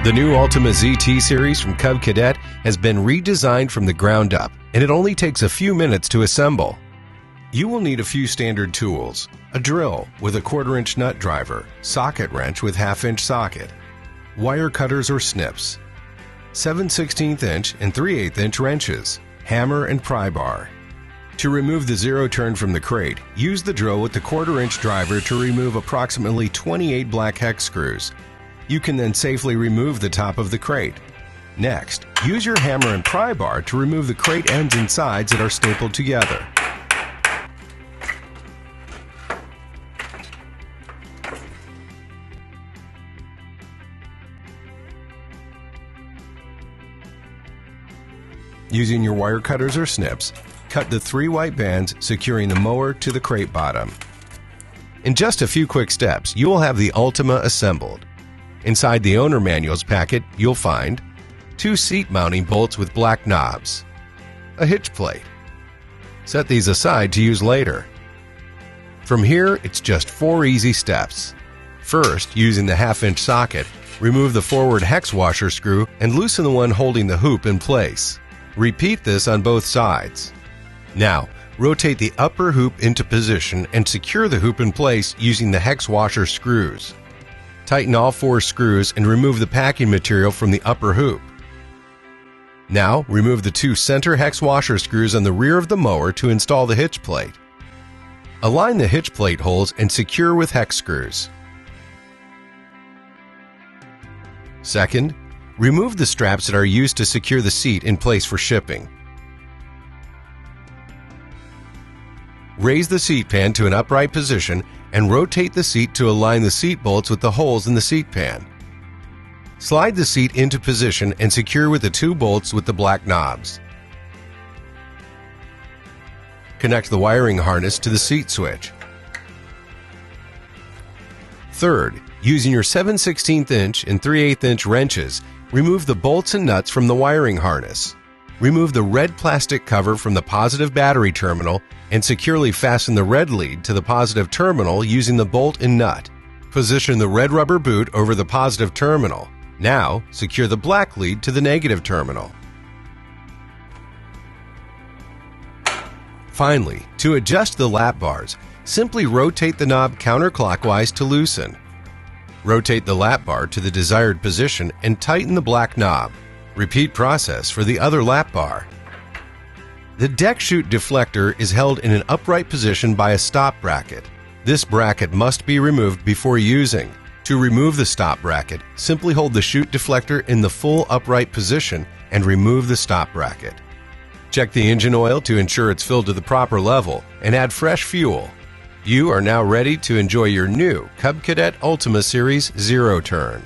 The new Ultima ZT series from Cub Cadet has been redesigned from the ground up, and it only takes a few minutes to assemble. You will need a few standard tools: a drill with a 1/4-inch nut driver, socket wrench with 1/2-inch socket, wire cutters or snips, 7/16" and 3/8" wrenches, hammer and pry bar. To remove the zero turn from the crate, use the drill with the 1/4-inch driver to remove approximately 28 black hex screws. You can then safely remove the top of the crate. Next, use your hammer and pry bar to remove the crate ends and sides that are stapled together. Using your wire cutters or snips, cut the 3 white bands securing the mower to the crate bottom. In just a few quick steps, you will have the Ultima assembled. Inside the owner manuals packet, you'll find 2 seat mounting bolts with black knobs, a hitch plate. Set these aside to use later. From here, it's just 4 easy steps. First, using the 1/2-inch socket, remove the forward hex washer screw and loosen the one holding the hoop in place. Repeat this on both sides. Now, rotate the upper hoop into position and secure the hoop in place using the hex washer screws. Tighten all 4 screws and remove the packing material from the upper hoop. Now, remove the 2 center hex washer screws on the rear of the mower to install the hitch plate. Align the hitch plate holes and secure with hex screws. Second, remove the straps that are used to secure the seat in place for shipping. Raise the seat pan to an upright position and rotate the seat to align the seat bolts with the holes in the seat pan. Slide the seat into position and secure with the 2 bolts with the black knobs. Connect the wiring harness to the seat switch. Third, using your 7/16" and 3/8" wrenches, remove the bolts and nuts from the wiring harness. Remove the red plastic cover from the positive battery terminal and securely fasten the red lead to the positive terminal using the bolt and nut. Position the red rubber boot over the positive terminal. Now, secure the black lead to the negative terminal. Finally, to adjust the lap bars, simply rotate the knob counterclockwise to loosen. Rotate the lap bar to the desired position and tighten the black knob. Repeat process for the other lap bar. The deck chute deflector is held in an upright position by a stop bracket. This bracket must be removed before using. To remove the stop bracket, simply hold the chute deflector in the full upright position and remove the stop bracket. Check the engine oil to ensure it's filled to the proper level and add fresh fuel. You are now ready to enjoy your new Cub Cadet Ultima Series Zero Turn.